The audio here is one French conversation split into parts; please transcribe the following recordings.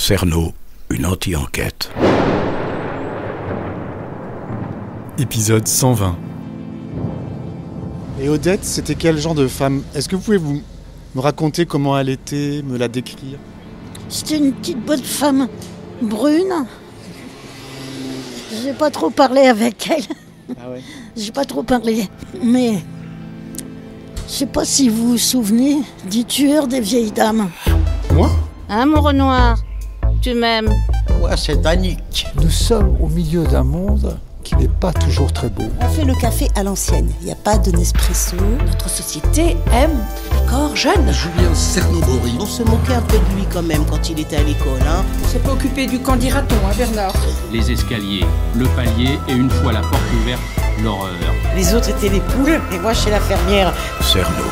Cerno, une anti-enquête. Épisode 120. Et Odette, c'était quel genre de femme? Est-ce que vous pouvez me raconter comment elle était, me la décrire? C'était une petite bonne femme brune. J'ai pas trop parlé avec elle. Ah ouais. J'ai pas trop parlé. Mais je sais pas si vous vous souvenez du tueur des vieilles dames. Moi? Hein, mon Renoir? Tu m'aimes? Ouais, c'est Danique. Nous sommes au milieu d'un monde qui n'est pas toujours très beau. On fait le café à l'ancienne, il n'y a pas de Nespresso. Notre société aime les corps jeunes. Julien Cernobori. On se moquait un peu de lui quand même quand il était à l'école. On s'est pas occupé du qu'en dira-t-on, hein, Bernard? Les escaliers, le palier et une fois la porte ouverte, l'horreur. Les autres étaient les poules et moi chez la fermière. Cerno.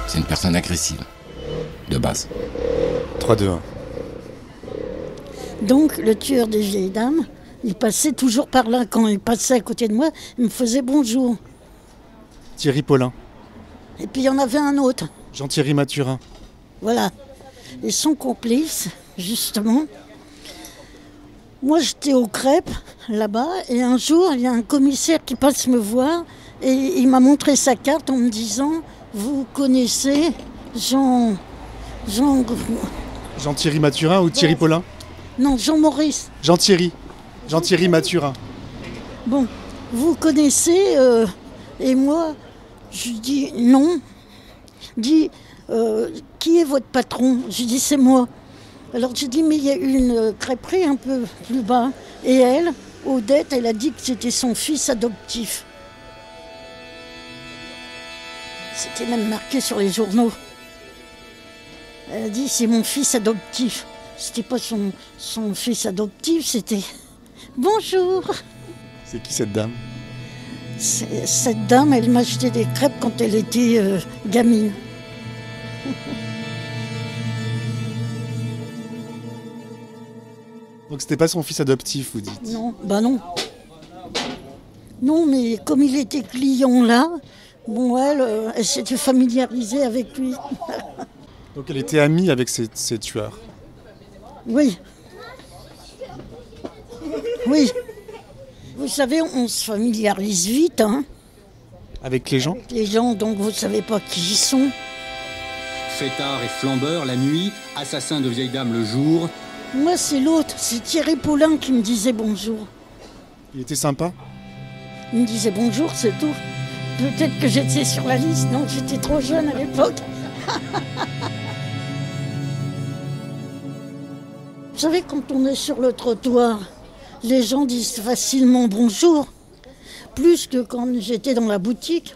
C'est une personne agressive, de base. 3, 2, 1. Donc le tueur des vieilles dames, il passait toujours par là. Quand il passait à côté de moi, il me faisait bonjour. Thierry Paulin. Et puis il y en avait un autre. Jean-Thierry Mathurin. Voilà. Et son complice, justement. Moi, j'étais aux crêpes, là-bas, et un jour, il y a un commissaire qui passe me voir, et il m'a montré sa carte en me disant « Vous connaissez Jean-Thierry Mathurin ou Thierry Paulin? Non, Jean-Maurice. Jean-Thierry Mathurin. Bon, vous connaissez, et moi, je dis non. Il dit, qui est votre patron? Je dis, c'est moi. Alors j'ai dit, mais il y a une crêperie un peu plus bas. Et elle, Odette, elle a dit que c'était son fils adoptif. C'était même marqué sur les journaux. Elle a dit, c'est mon fils adoptif. C'était pas son fils adoptif, c'était... Bonjour. C'est qui cette dame? Cette dame, elle m'achetait des crêpes quand elle était gamine. Donc c'était pas son fils adoptif, vous dites? Non, bah non. Non, mais comme il était client là, bon, elle s'était familiarisée avec lui. Donc elle était amie avec ces tueurs? Oui. Oui. Vous savez, on se familiarise vite, hein. Avec les gens? Les gens, donc vous savez pas qui ils sont. Fêtard et flambeur la nuit, assassin de vieilles dames le jour. Moi, c'est l'autre, c'est Thierry Paulin qui me disait bonjour. Il était sympa? Il me disait bonjour, c'est tout. Peut-être que j'étais sur la liste, non, j'étais trop jeune à l'époque. Vous savez, quand on est sur le trottoir, les gens disent facilement bonjour, plus que quand j'étais dans la boutique.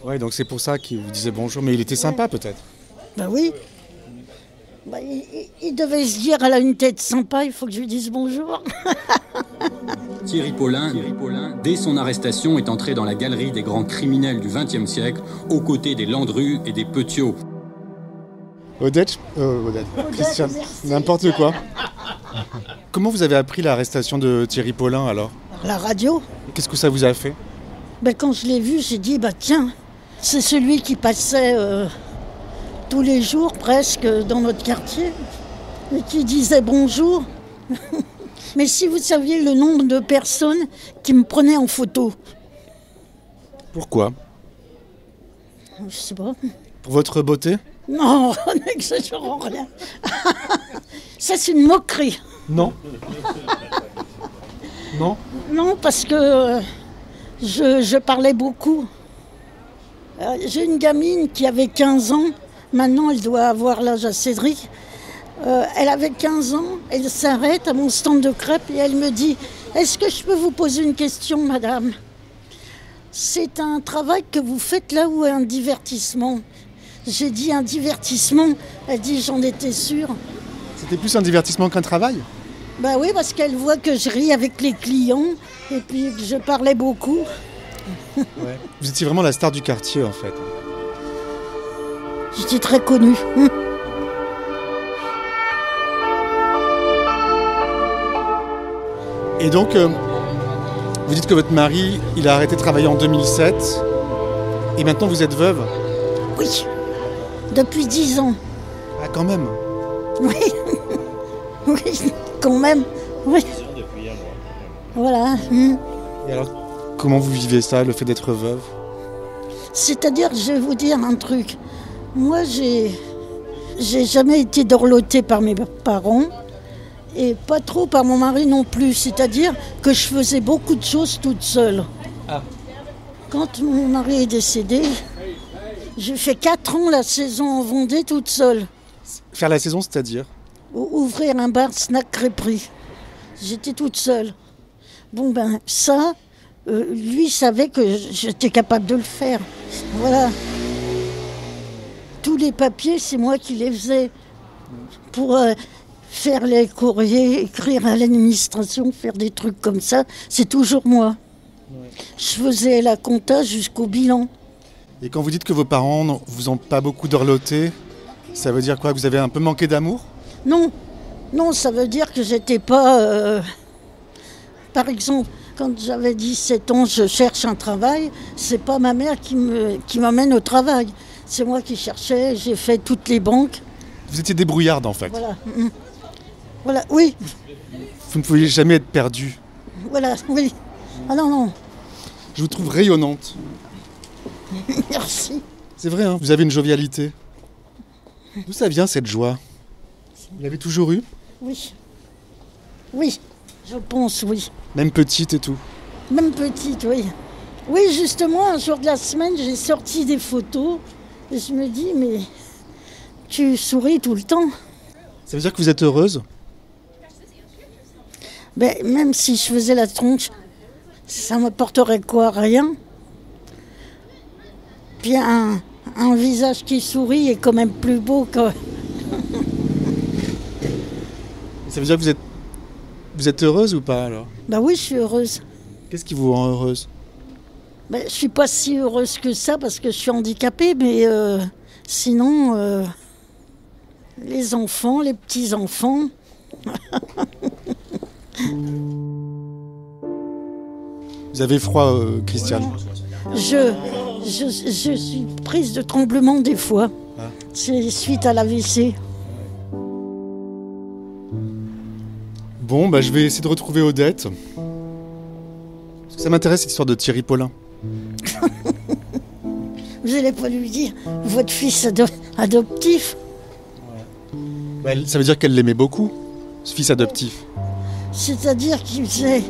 Ouais, donc c'est pour ça qu'il vous disait bonjour, mais il était sympa peut-être? Ben oui. Ben, il devait se dire, elle a une tête sympa, il faut que je lui dise bonjour. Thierry Paulin, dès son arrestation, est entré dans la galerie des grands criminels du XXe siècle, aux côtés des Landru et des Petiot. Odette, Christiane, n'importe quoi. Comment vous avez appris l'arrestation de Thierry Paulin alors? La radio. Qu'est-ce que ça vous a fait? Ben, quand je l'ai vu, j'ai dit, bah tiens, c'est celui qui passait tous les jours presque dans notre quartier et qui disait bonjour. Mais si vous saviez le nombre de personnes qui me prenaient en photo. Pourquoi? Je sais pas. Pour votre beauté? Non, n'exagérons rien. Ça, c'est une moquerie. Non. Non? Non, parce que je parlais beaucoup. J'ai une gamine qui avait 15 ans. Maintenant, elle doit avoir l'âge à Cédric. Elle avait 15 ans. Elle s'arrête à mon stand de crêpes et elle me dit « Est-ce que je peux vous poser une question, madame? C'est un travail que vous faites là ou un divertissement ?» J'ai dit un divertissement. Elle dit j'en étais sûre. C'était plus un divertissement qu'un travail? Bah oui, parce qu'elle voit que je ris avec les clients et puis que je parlais beaucoup. Ouais. Vous étiez vraiment la star du quartier en fait. J'étais très connue. Et donc, vous dites que votre mari, il a arrêté de travailler en 2007 et maintenant vous êtes veuve? Oui, depuis 10 ans. Ah quand même. Oui. Oui, quand même. Oui. Voilà. Et alors, comment vous vivez ça, le fait d'être veuve? C'est-à-dire, je vais vous dire un truc. Moi, j'ai jamais été dorlotée par mes parents et pas trop par mon mari non plus. C'est-à-dire que je faisais beaucoup de choses toute seule. Ah. Quand mon mari est décédé, j'ai fait 4 ans la saison en Vendée toute seule. Faire la saison, c'est-à-dire? Ouvrir un bar snack crêperie. J'étais toute seule. Bon ben ça, lui savait que j'étais capable de le faire. Voilà. Tous les papiers, c'est moi qui les faisais. Pour faire les courriers, écrire à l'administration, faire des trucs comme ça, c'est toujours moi. Ouais. Je faisais la compta jusqu'au bilan. Et quand vous dites que vos parents ne vous ont pas beaucoup dorloté, ça veut dire quoi? Vous avez un peu manqué d'amour? Non, ça veut dire que j'étais pas... Par exemple, quand j'avais 17 ans, je cherche un travail, c'est pas ma mère qui m'amène au travail. C'est moi qui cherchais, j'ai fait toutes les banques. Vous étiez débrouillarde en fait. Voilà. Voilà, oui. Vous ne pouviez jamais être perdue. Voilà, oui. Ah non. Je vous trouve rayonnante. Merci. C'est vrai, hein, vous avez une jovialité. D'où ça vient cette joie? Vous l'avez toujours eue? Oui. Oui, je pense, oui. Même petite et tout? Même petite, oui. Oui, justement, un jour de la semaine, j'ai sorti des photos et je me dis, mais tu souris tout le temps. Ça veut dire que vous êtes heureuse? Ben, même si je faisais la tronche, ça m'apporterait quoi? Rien. Puis un visage qui sourit est quand même plus beau que... Ça veut dire que vous êtes heureuse ou pas alors? Ben oui, je suis heureuse. Qu'est-ce qui vous rend heureuse? Ben, je suis pas si heureuse que ça parce que je suis handicapée, mais sinon, les enfants, les petits-enfants... Vous avez froid, Christiane? Je suis prise de tremblement des fois. Ah. C'est suite à l'AVC. Bon, je vais essayer de retrouver Odette. Parce que ça m'intéresse cette histoire de Thierry Paulin. Vous n'allez pas lui dire votre fils adoptif? Ouais. Ça veut dire qu'elle l'aimait beaucoup, ce fils adoptif. C'est-à-dire qu'il faisait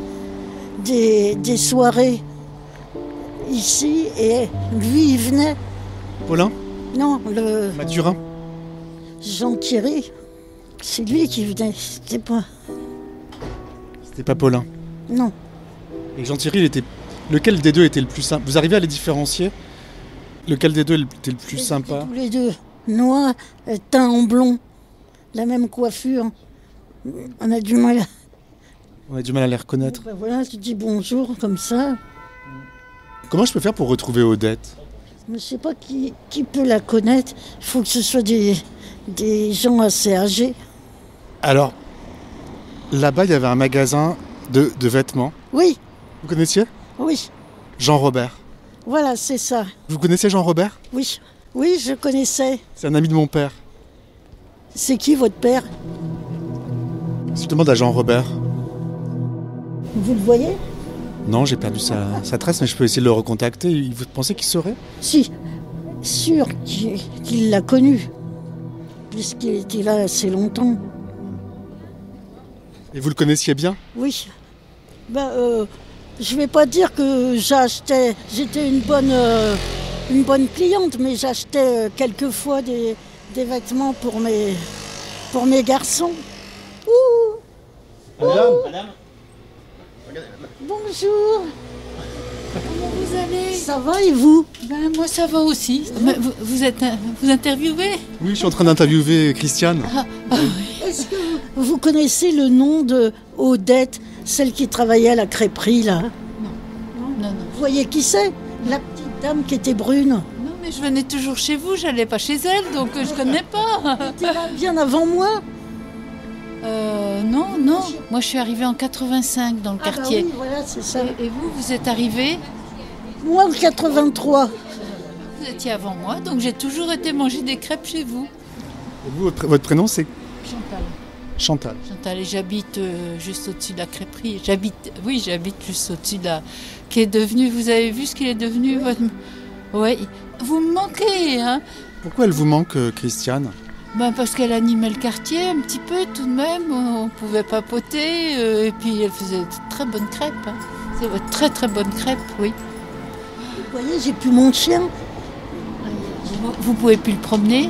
des soirées ici et lui il venait. Paulin? Non, Mathurin? Jean-Thierry. C'est lui qui venait, c'était pas Paulin? Non. Et Jean-Thierry, lequel des deux était le plus sympa? Vous arrivez à les différencier? Lequel des deux était le plus sympa? Tous les deux, noir, teint en blond, la même coiffure. On a du mal à les reconnaître. Ben voilà, tu dis bonjour comme ça. Comment je peux faire pour retrouver Odette? Je ne sais pas qui peut la connaître. Il faut que ce soit des gens assez âgés. Alors, là-bas, il y avait un magasin de vêtements. Oui. Vous connaissiez? Oui. Jean Robert. Voilà, c'est ça. Vous connaissez Jean Robert? Oui. Oui, je connaissais. C'est un ami de mon père. C'est qui votre père? Je demande à Jean Robert. Vous le voyez? Non, j'ai perdu sa trace, mais je peux essayer de le recontacter. Vous pensez qu'il saurait? Si, sûr qu'il l'a connu, puisqu'il était là assez longtemps. Et vous le connaissiez bien? Oui. Je vais pas dire que j'étais une bonne cliente, mais j'achetais quelquefois des vêtements pour mes garçons. Ouh. Madame. Bonjour. Comment vous allez? Ça va et vous? Moi ça va aussi. Vous interviewez? Oui, je suis en train d'interviewer Christiane. Oui. Est-ce que vous connaissez le nom de Odette, celle qui travaillait à la crêperie là? Non. Vous voyez qui c'est? La petite dame qui était brune. Non, mais je venais toujours chez vous, j'allais pas chez elle, donc je connais pas. Elle était là bien avant moi. Non. Moi, je suis arrivée en 85 dans le quartier. Bah oui, voilà, c'est ça. Et vous êtes arrivée? Moi, en 83. Vous étiez avant moi, donc j'ai toujours été manger des crêpes chez vous. Et vous, votre prénom, c'est? Chantal. Chantal. Chantal, et j'habite juste au-dessus de la crêperie. J'habite juste au-dessus de la... Qui est devenu, vous avez vu ce qu'il est devenu votre... Oui, vous me manquez, hein. Pourquoi elle vous manque, Christiane? Parce qu'elle animait le quartier un petit peu tout de même, on pouvait papoter, et puis elle faisait de très bonnes crêpes. Hein. C'est de très très bonnes crêpes, oui. Vous voyez, j'ai plus mon chien. Vous pouvez plus le promener?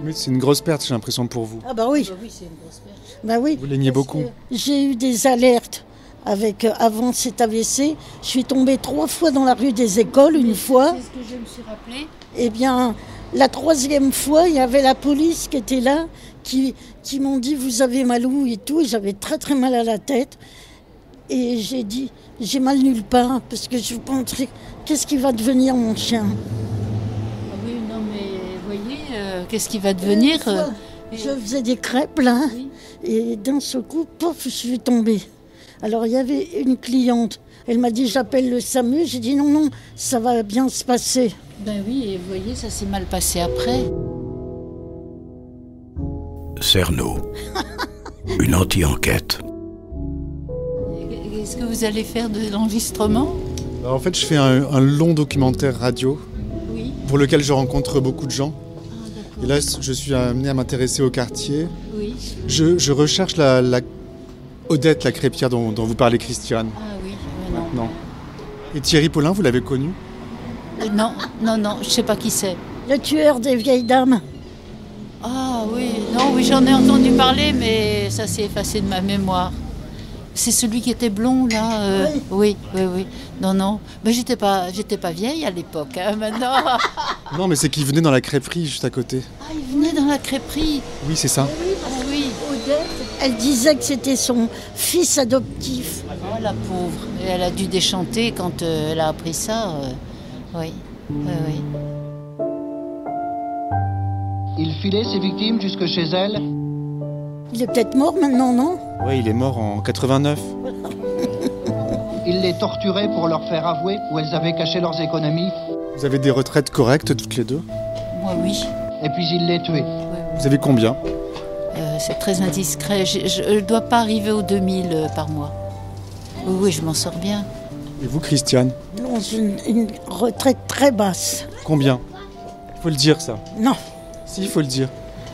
Mais c'est une grosse perte, j'ai l'impression, pour vous. Ah bah oui. Oui, c'est une grosse perte. Bah oui. Vous l'aimiez beaucoup. J'ai eu des alertes avant cet AVC. Je suis tombée 3 fois dans la rue des Écoles, une fois. C'est ce que je me suis rappelé. Eh bien, la 3e fois, il y avait la police qui était là, qui m'ont dit « vous avez mal où ?» et tout. Et j'avais très très mal à la tête. Et j'ai dit « j'ai mal nulle part, parce que je vous montrer qu'est-ce qui va devenir mon chien ?» Oui, non mais voyez, qu'est-ce qui va devenir Je faisais des crêpes là, oui. Et d'un seul coup, pouf, je suis tombée. Alors il y avait une cliente, elle m'a dit j'appelle le SAMU, j'ai dit non, ça va bien se passer. Ben oui, et vous voyez, ça s'est mal passé après. Cerno. Une anti-enquête. Est-ce que vous allez faire de l'enregistrement? En fait, je fais un long documentaire radio, oui. Pour lequel je rencontre beaucoup de gens. Et là, je suis amené à m'intéresser au quartier. Oui. Je recherche Odette, la crêpière dont vous parlez, Christiane. Ah oui, mais non. Non. Et Thierry Paulin, vous l'avez connu? Non, je sais pas qui c'est. Le tueur des vieilles dames. Ah oui, non, oui, j'en ai entendu parler, mais ça s'est effacé de ma mémoire. C'est celui qui était blond, là Oui. Non. Mais j'étais pas vieille à l'époque, hein, maintenant. Non, mais c'est qu'il venait dans la crêperie juste à côté. Ah, il venait dans la crêperie? Oui, c'est ça. Oui. Odette, elle disait que c'était son fils adoptif. Oh, la pauvre. Et elle a dû déchanter quand elle a appris ça. Oui. Il filait ses victimes jusque chez elle. Il est peut-être mort maintenant, non? Oui, il est mort en 89. Il les torturait pour leur faire avouer où elles avaient caché leurs économies. Vous avez des retraites correctes toutes les deux? Moi, oui. Et puis il les tuait. Vous avez combien? C'est très indiscret. Je ne dois pas arriver aux 2000 par mois. Oui, je m'en sors bien. Et vous, Christiane? Non, une retraite très basse. Combien? Il faut le dire, ça. Non. Si, il faut le dire.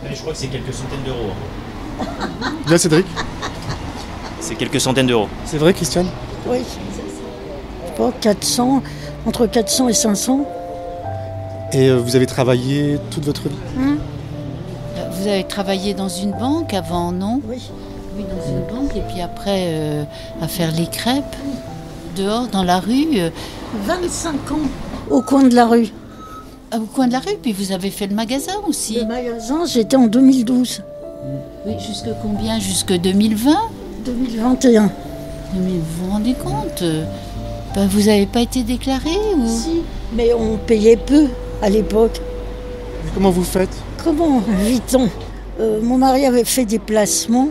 Je crois que c'est quelques centaines d'euros. Bien, Cédric? C'est quelques centaines d'euros. C'est vrai, Christiane? Oui. Je sais pas, 400, entre 400 et 500. Et vous avez travaillé toute votre vie? Vous avez travaillé dans une banque avant, non? Oui. Oui, dans une banque, et puis après à faire les crêpes, dehors, dans la rue. 25 ans, au coin de la rue. Au coin de la rue, puis vous avez fait le magasin aussi. Le magasin, j'étais en 2012. Oui, jusque combien? Jusque 2020? 2021. Mais vous vous rendez compte? Vous n'avez pas été déclaré ou... Si, mais on payait peu à l'époque. Comment vous faites? Comment vit-on? Mon mari avait fait des placements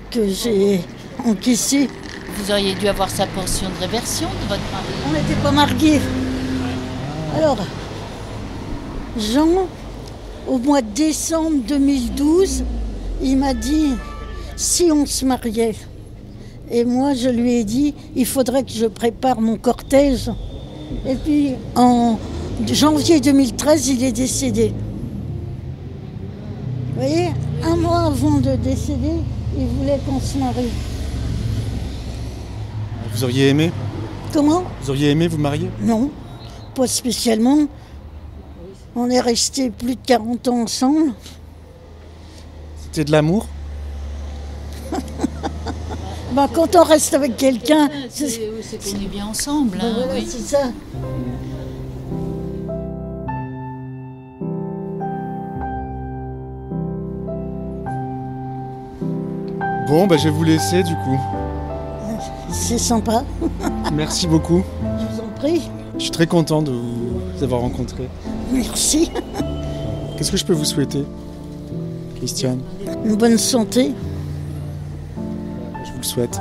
que j'ai encaissés. Vous auriez dû avoir sa pension de réversion de votre mari. On n'était pas mariés. Alors, Jean, au mois de décembre 2012, il m'a dit si on se mariait. Et moi, je lui ai dit il faudrait que je prépare mon cortège. Et puis, en janvier 2013, il est décédé. Vous voyez, un mois avant de décéder, il voulait qu'on se marie. Vous auriez aimé? Comment? Vous auriez aimé vous marier? Non, pas spécialement. On est restés plus de 40 ans ensemble. C'était de l'amour? Quand on reste avec quelqu'un... C'est qu'on est bien ensemble. Hein, voilà, oui. c'est ça. Bon, je vais vous laisser du coup. C'est sympa. Merci beaucoup. Je vous en prie. Je suis très content de vous avoir rencontré. Merci. Qu'est-ce que je peux vous souhaiter, Christiane? Une bonne santé. Je vous le souhaite.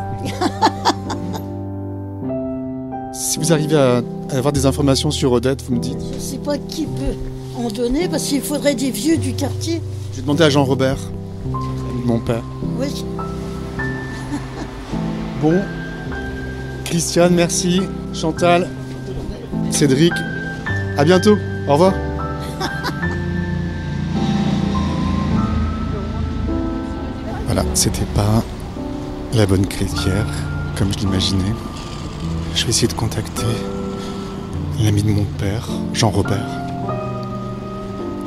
Si vous arrivez à avoir des informations sur Odette, vous me dites. Je ne sais pas qui peut en donner, parce qu'il faudrait des vieux du quartier. J'ai demandé à Jean-Robert, mon père. Oui. Bon, Christiane, merci. Chantal, Cédric, à bientôt. Au revoir. Voilà, c'était pas la bonne Clétière, comme je l'imaginais. Je vais essayer de contacter l'ami de mon père, Jean-Robert,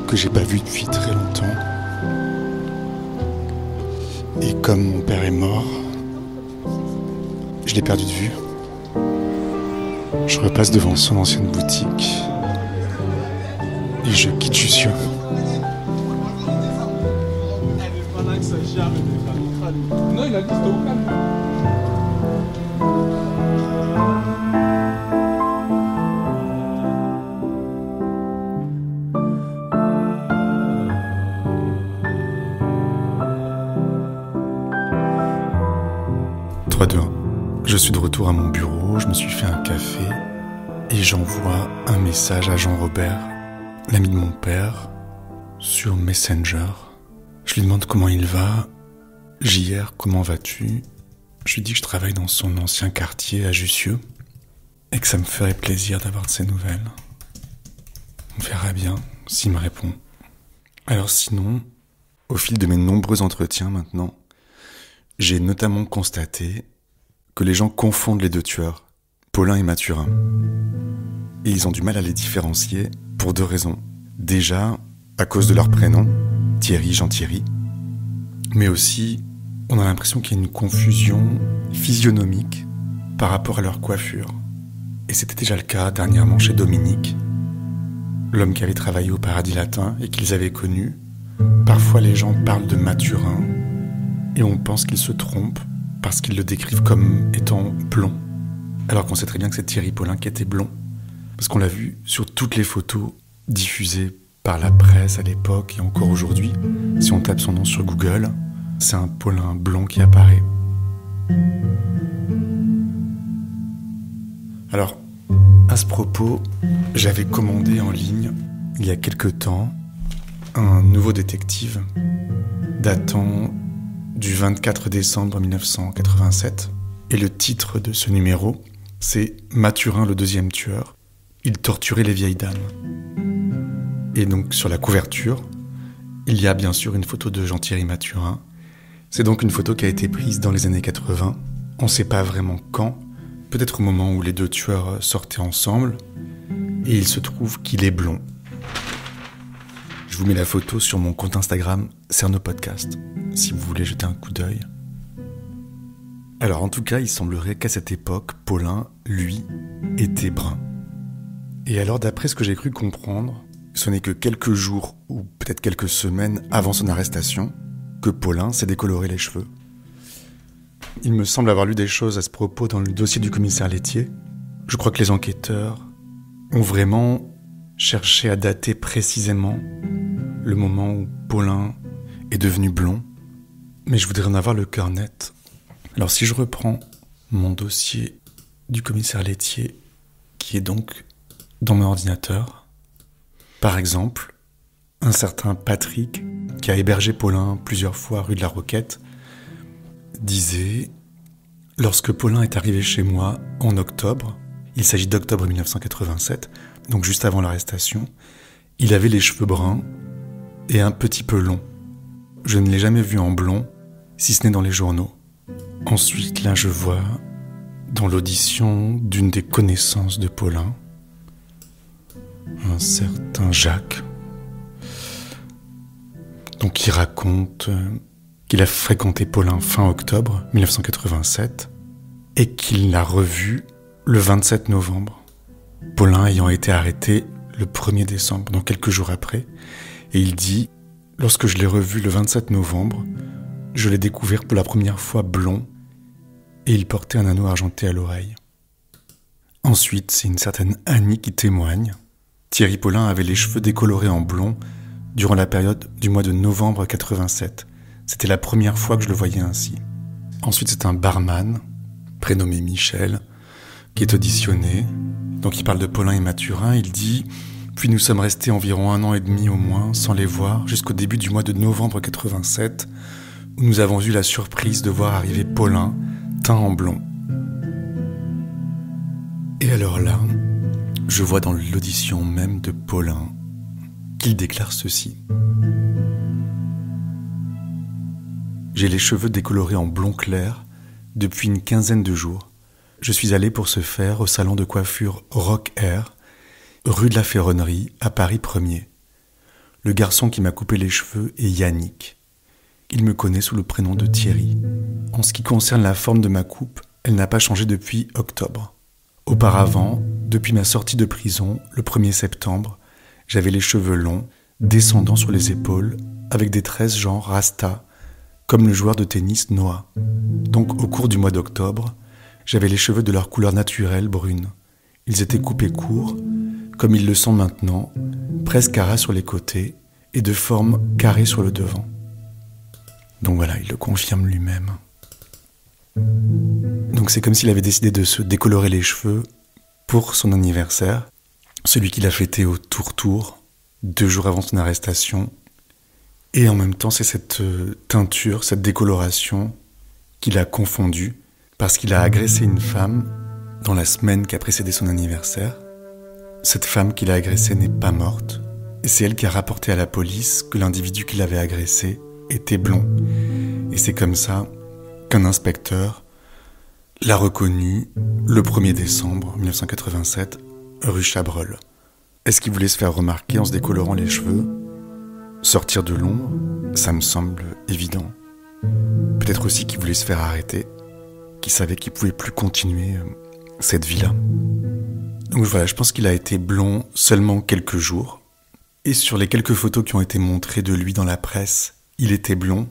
que j'ai pas vu depuis très longtemps. Et comme mon père est mort, je l'ai perdu de vue. Je repasse devant son ancienne boutique et je quitte Jussieu. Non, il a dit c'était au calme. Je suis de retour à mon bureau, je me suis fait un café et j'envoie un message à Jean-Robert, l'ami de mon père, sur Messenger. Je lui demande comment il va. JR, comment vas-tu? Je lui dis que je travaille dans son ancien quartier à Jussieu et que ça me ferait plaisir d'avoir de ses nouvelles. On verra bien s'il me répond. Alors sinon, au fil de mes nombreux entretiens maintenant, j'ai notamment constaté que les gens confondent les deux tueurs, Paulin et Mathurin. Et ils ont du mal à les différencier pour deux raisons. Déjà, à cause de leur prénom, Thierry, Jean-Thierry, mais aussi, on a l'impression qu'il y a une confusion physionomique par rapport à leur coiffure. Et c'était déjà le cas dernièrement chez Dominique, l'homme qui avait travaillé au Paradis Latin et qu'ils avaient connu. Parfois les gens parlent de Mathurin et on pense qu'ils se trompent parce qu'ils le décrivent comme étant blond, alors qu'on sait très bien que c'est Thierry Paulin qui était blond, parce qu'on l'a vu sur toutes les photos diffusées par la presse à l'époque et encore aujourd'hui. Si on tape son nom sur Google, c'est un Paulin blond qui apparaît. Alors, à ce propos, j'avais commandé en ligne, il y a quelque temps, un nouveau détective datant du 24 décembre 1987. Et le titre de ce numéro, c'est « Mathurin, le deuxième tueur. Il torturait les vieilles dames ». Et donc sur la couverture, il y a bien sûr une photo de Jean-Thierry Mathurin. C'est donc une photo qui a été prise dans les années 80. On ne sait pas vraiment quand, peut-être au moment où les deux tueurs sortaient ensemble. Et il se trouve qu'il est blond. Je vous mets la photo sur mon compte Instagram, Cerno Podcast, si vous voulez jeter un coup d'œil. Alors en tout cas, il semblerait qu'à cette époque, Paulin, lui, était brun. Et alors d'après ce que j'ai cru comprendre, ce n'est que quelques jours ou peut-être quelques semaines avant son arrestation que Paulin s'est décoloré les cheveux. Il me semble avoir lu des choses à ce propos dans le dossier du commissaire Laitier. Je crois que les enquêteurs ont vraiment cherché à dater précisément le moment où Paulin est devenu blond, mais je voudrais en avoir le cœur net. Alors si je reprends mon dossier du commissaire Laitier, qui est donc dans mon ordinateur, par exemple, un certain Patrick, qui a hébergé Paulin plusieurs fois rue de la Roquette, disait « Lorsque Paulin est arrivé chez moi en octobre, il s'agit d'octobre 1987, donc juste avant l'arrestation, il avait les cheveux bruns et un petit peu longs. Je ne l'ai jamais vu en blond, si ce n'est dans les journaux. Ensuite, là, je vois, dans l'audition d'une des connaissances de Paulin, un certain Jacques, donc qui raconte qu'il a fréquenté Paulin fin octobre 1987 et qu'il l'a revu le 27 novembre. Paulin ayant été arrêté le 1er décembre, donc quelques jours après, et il dit « Lorsque je l'ai revu le 27 novembre, je l'ai découvert pour la première fois blond et il portait un anneau argenté à l'oreille. » Ensuite, c'est une certaine Annie qui témoigne. Thierry Paulin avait les cheveux décolorés en blond durant la période du mois de novembre 87. C'était la première fois que je le voyais ainsi. Ensuite, c'est un barman, prénommé Michel, qui est auditionné. Donc il parle de Paulin et Mathurin. Il dit Puis nous sommes restés environ 1 an et demi au moins, sans les voir, jusqu'au début du mois de novembre 87, où nous avons eu la surprise de voir arriver Paulin, teint en blond. Et alors là, je vois dans l'audition même de Paulin qu'il déclare ceci. J'ai les cheveux décolorés en blond clair depuis une quinzaine de jours. Je suis allé pour ce faire au salon de coiffure Rock Air, rue de la Ferronnerie, à Paris 1er. Le garçon qui m'a coupé les cheveux est Yannick. Il me connaît sous le prénom de Thierry. En ce qui concerne la forme de ma coupe, elle n'a pas changé depuis octobre. Auparavant, depuis ma sortie de prison, le 1er septembre, j'avais les cheveux longs, descendant sur les épaules, avec des tresses genre rasta, comme le joueur de tennis Noah. Donc au cours du mois d'octobre, j'avais les cheveux de leur couleur naturelle brune. Ils étaient coupés courts, comme ils le sont maintenant, presque à ras sur les côtés et de forme carrée sur le devant. Donc voilà, il le confirme lui-même. Donc c'est comme s'il avait décidé de se décolorer les cheveux pour son anniversaire, celui qu'il a fêté au tour-tour, 2 jours avant son arrestation. Et en même temps, c'est cette teinture, cette décoloration qu'il a confondue parce qu'il a agressé une femme dans la semaine qui a précédé son anniversaire. Cette femme qu'il a agressée n'est pas morte. Et c'est elle qui a rapporté à la police que l'individu qui l'avait agressée était blond. Et c'est comme ça qu'un inspecteur l'a reconnu le 1er décembre 1987, rue Chabrol. Est-ce qu'il voulait se faire remarquer en se décolorant les cheveux ? Sortir de l'ombre, ça me semble évident. Peut-être aussi qu'il voulait se faire arrêter, qu'il savait qu'il pouvait plus continuer cette vie-là. Donc voilà, je pense qu'il a été blond seulement quelques jours. Et sur les quelques photos qui ont été montrées de lui dans la presse, il était blond.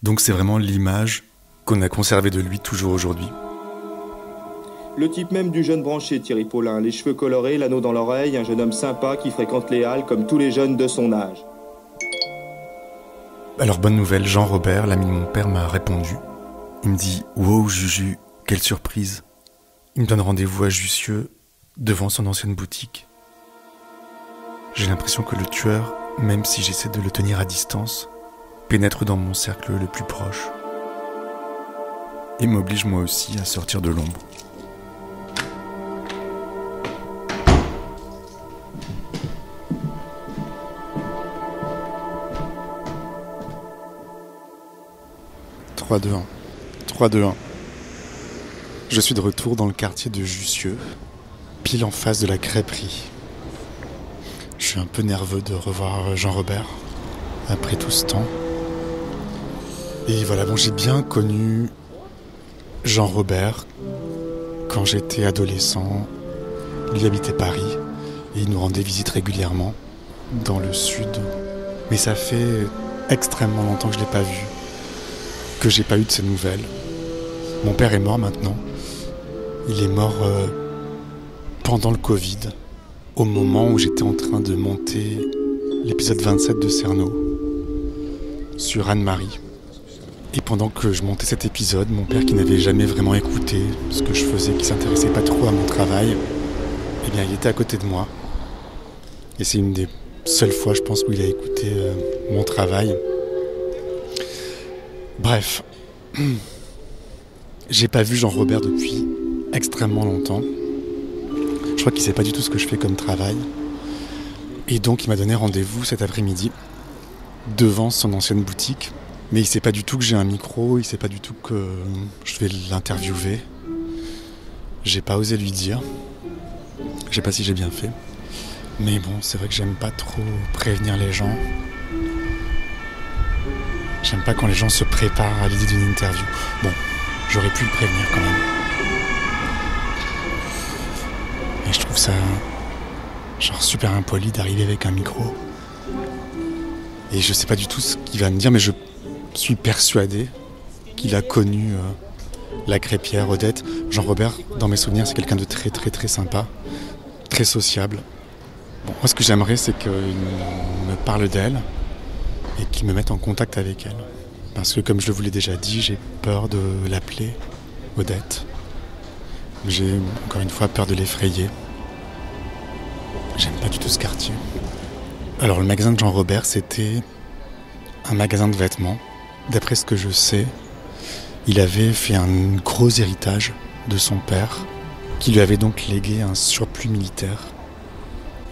Donc c'est vraiment l'image qu'on a conservée de lui toujours aujourd'hui. Le type même du jeune branché Thierry Paulin, les cheveux colorés, l'anneau dans l'oreille, un jeune homme sympa qui fréquente les halles comme tous les jeunes de son âge. Alors bonne nouvelle, Jean-Robert, l'ami de mon père, m'a répondu. Il me dit « Wow Juju, quelle surprise !» Il me donne rendez-vous à Jussieu, devant son ancienne boutique. J'ai l'impression que le tueur, même si j'essaie de le tenir à distance, pénètre dans mon cercle le plus proche. Et m'oblige moi aussi à sortir de l'ombre. « 3-2-1. 3-2-1. Je suis de retour dans le quartier de Jussieu, pile en face de la crêperie. Je suis un peu nerveux de revoir Jean-Robert après tout ce temps. Et voilà, bon, j'ai bien connu Jean-Robert quand j'étais adolescent. Il habitait Paris et il nous rendait visite régulièrement dans le sud. Mais ça fait extrêmement longtemps que je ne l'ai pas vu, que j'ai pas eu de ses nouvelles. Mon père est mort maintenant. Il est mort pendant le Covid, au moment où j'étais en train de monter l'épisode 27 de Cerno sur Anne-Marie. Et pendant que je montais cet épisode, mon père, qui n'avait jamais vraiment écouté ce que je faisais, qui s'intéressait pas trop à mon travail, eh bien, il était à côté de moi. Et c'est une des seules fois, je pense, où il a écouté mon travail. Bref, j'ai pas vu Jean-Robert depuis extrêmement longtemps. Je crois qu'il sait pas du tout ce que je fais comme travail. Et donc il m'a donné rendez-vous cet après-midi devant son ancienne boutique. Mais il sait pas du tout que j'ai un micro, il sait pas du tout que je vais l'interviewer. J'ai pas osé lui dire. Je sais pas si j'ai bien fait. Mais bon, c'est vrai que j'aime pas trop prévenir les gens. J'aime pas quand les gens se préparent à l'idée d'une interview. Bon, j'aurais pu le prévenir quand même. Et je trouve ça genre super impoli d'arriver avec un micro. Et je sais pas du tout ce qu'il va me dire, mais je suis persuadé qu'il a connu la crêpière Odette. Jean-Robert, dans mes souvenirs, c'est quelqu'un de très très très sympa, très sociable. Bon, moi ce que j'aimerais, c'est qu'il me parle d'elle et qu'il me mette en contact avec elle. Parce que comme je vous l'ai déjà dit, j'ai peur de l'appeler Odette. J'ai encore une fois peur de l'effrayer. J'aime pas du tout ce quartier. Alors le magasin de Jean Robert, c'était un magasin de vêtements. D'après ce que je sais, il avait fait un gros héritage de son père, qui lui avait donc légué un surplus militaire.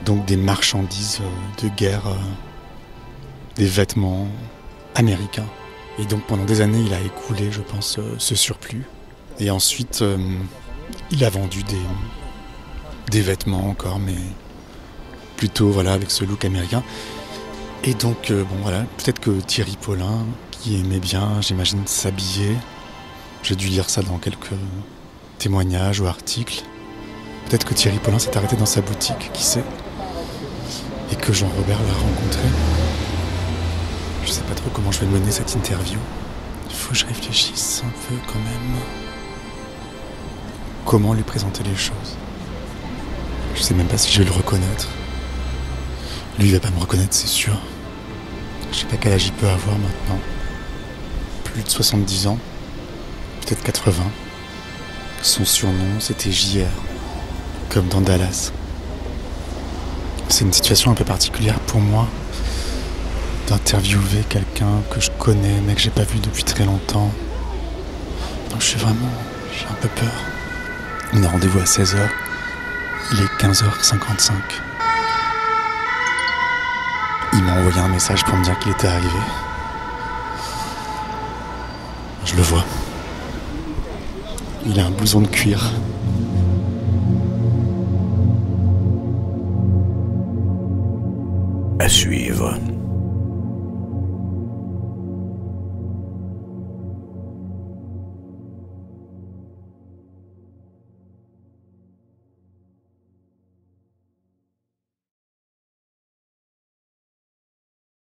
Donc des marchandises de guerre, des vêtements américains. Et donc pendant des années, il a écoulé, je pense, ce surplus. Et ensuite, il a vendu des vêtements encore, mais plutôt voilà, avec ce look américain. Et donc, bon voilà, peut-être que Thierry Paulin, qui aimait bien, j'imagine, s'habiller, j'ai dû lire ça dans quelques témoignages ou articles. Peut-être que Thierry Paulin s'est arrêté dans sa boutique, qui sait, et que Jean Robert l'a rencontré. Je sais pas trop comment je vais mener cette interview. Il faut que je réfléchisse un peu quand même. Comment lui présenter les choses. Je sais même pas si je vais le reconnaître. Lui, il va pas me reconnaître, c'est sûr. Je sais pas quel âge il peut avoir maintenant. Plus de 70 ans. Peut-être 80. Son surnom, c'était JR. Comme dans Dallas. C'est une situation un peu particulière pour moi d'interviewer quelqu'un que je connais mais que j'ai pas vu depuis très longtemps. Donc j'ai un peu peur. On a rendez-vous à 16h. Il est 15h55. Il m'a envoyé un message pour me dire qu'il était arrivé. Je le vois. Il a un blouson de cuir. À suivre.